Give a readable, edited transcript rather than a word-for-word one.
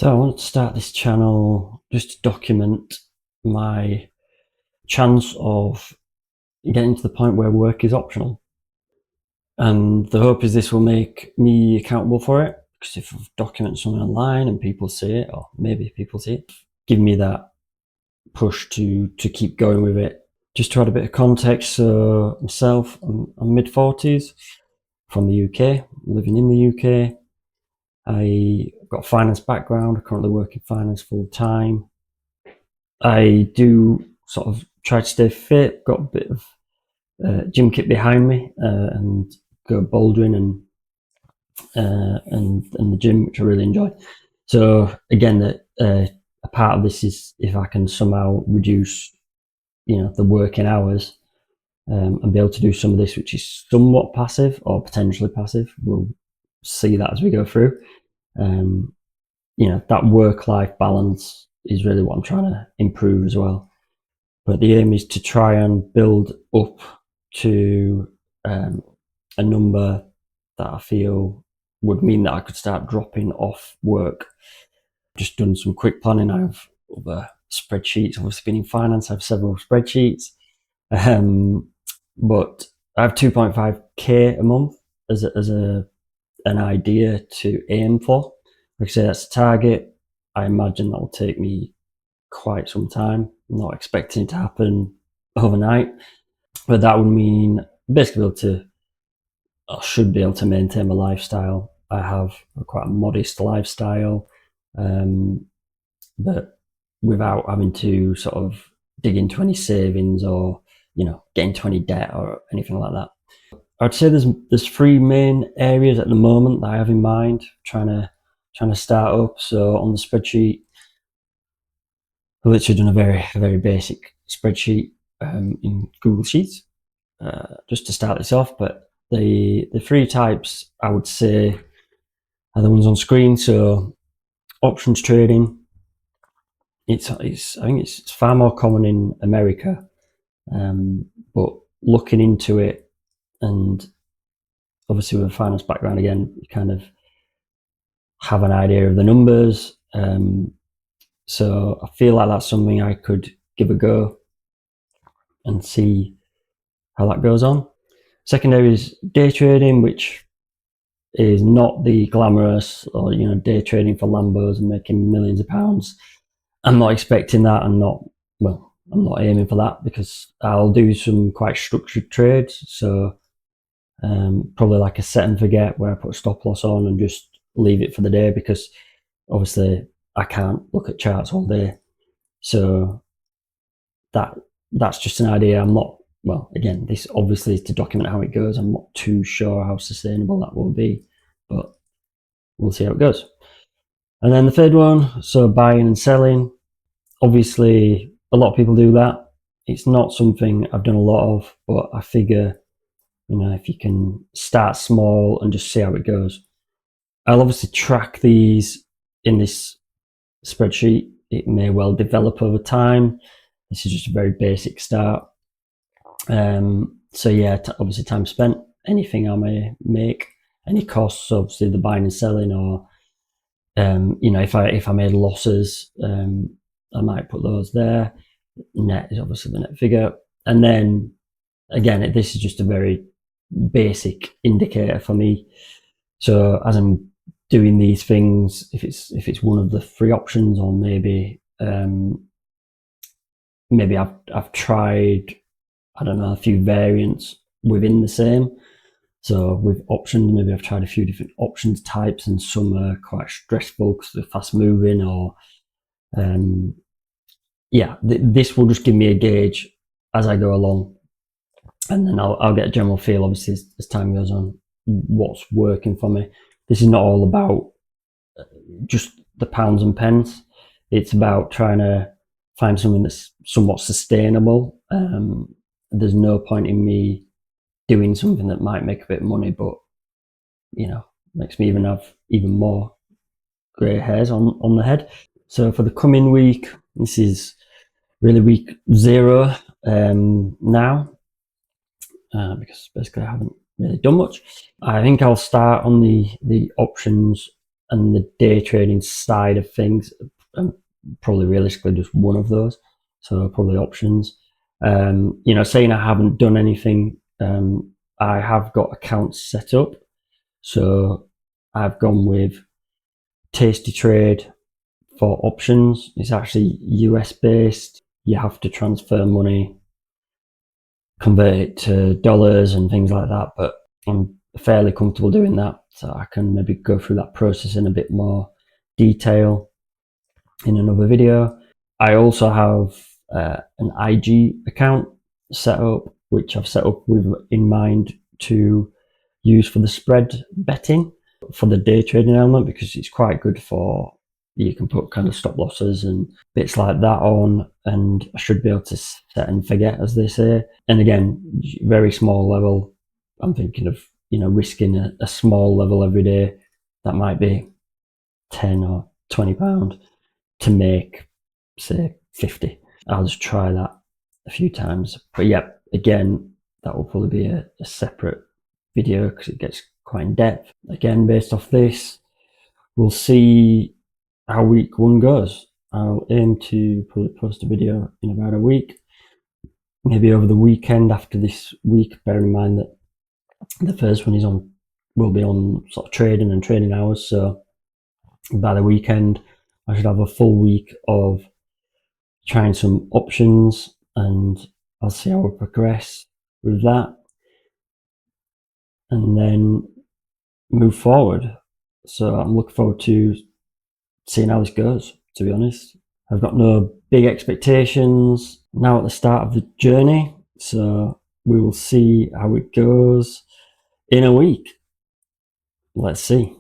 So I want to start this channel just to document my chance of getting to the point where work is optional. And the hope is this will make me accountable for it, because if I document something online and people see it, or maybe people see it, give me that push to keep going with it. Just to add a bit of context, so myself, I'm mid-40s, from the UK, living in the UK. I've got a finance background. I currently work in finance full time. I do sort of try to stay fit, got a bit of gym kit behind me, and go bouldering and the gym, which I really enjoy. So again, a part of this is if I can somehow reduce, the working hours, and be able to do some of this, which is somewhat passive or potentially passive. We'll see that as we go through. That work-life balance is really what I'm trying to improve as well. But the aim is to try and build up to a number that I feel would mean that I could start dropping off work. Just done some quick planning. I have other spreadsheets. Obviously, been in finance, I have several spreadsheets. But I have 2.5k a month as an idea to aim for. Like I say, that's the target. I imagine that will take me quite some time. I'm not expecting it to happen overnight, but that would mean basically I should be able to maintain my lifestyle. I have quite a modest lifestyle, but without having to sort of dig into any savings or, get into any debt or anything like that. I'd say there's three main areas at the moment that I have in mind, trying to start up. So on the spreadsheet, I've literally done a very, very basic spreadsheet in Google Sheets just to start this off. But the three types I would say are the ones on screen. So options trading. I think it's far more common in America, but looking into it, and obviously with a finance background again, you kind of have an idea of the numbers. So I feel like that's something I could give a go and see how that goes on. Second area is day trading, which is not the glamorous or day trading for Lambos and making millions of pounds. I'm not expecting that. I'm not aiming for that, because I'll do some quite structured trades. So probably like a set and forget, where I put a stop loss on and just leave it for the day, because obviously I can't look at charts all day. So that's just an idea. I'm not, again, this obviously is to document how it goes. I'm not too sure how sustainable that will be, but we'll see how it goes. And then the third one, so buying and selling. Obviously, a lot of people do that. It's not something I've done a lot of, but I figure, if you can start small and just see how it goes. I'll obviously track these in this spreadsheet. It may well develop over time. This is just a very basic start. So yeah, obviously time spent, anything I may make, any costs, obviously the buying and selling, or if I made losses, I might put those there. Net is obviously the net figure, and then again, this is just a very basic indicator for me. So as I'm doing these things, if it's one of the three options, or maybe I've tried, I don't know, a few variants within the same. So with options, maybe I've tried a few different options types, and some are quite stressful because they're fast moving, or this will just give me a gauge as I go along, and then I'll get a general feel, obviously, as time goes on, what's working for me. This is not all about just the pounds and pence. It's about trying to find something that's somewhat sustainable. There's no point in me doing something that might make a bit of money, but makes me have even more grey hairs on the head. So for the coming week, this is really week 0 now, because basically I haven't really done much. I think I'll start on the options and the day trading side of things. Probably realistically just one of those, so probably options. Saying I haven't done anything, I have got accounts set up. So I've gone with tastytrade for options. It's actually US based. You have to transfer money, convert it to dollars and things like that, but I'm fairly comfortable doing that, so I can maybe go through that process in a bit more detail in another video. I also have an IG account set up, which I've set up with in mind to use for the spread betting for the day trading element, because it's quite good for, you can put kind of stop losses and bits like that on, and I should be able to set and forget, as they say. And again, very small level. I'm thinking of, risking a small level every day. That might be 10 or 20 pound to make, say, 50. I'll just try that a few times. But yeah, again, that will probably be a separate video because it gets quite in depth. Again, based off this, we'll see how week 1 goes. I'll aim to probably post a video in about a week, maybe over the weekend after this week. Bear in mind that the first one will be on sort of trading and trading hours. So by the weekend, I should have a full week of trying some options, and I'll see how I progress with that, and then move forward. So I'm looking forward to seeing how this goes, to be honest. I've got no big expectations now at the start of the journey, so we will see how it goes in a week. Let's see.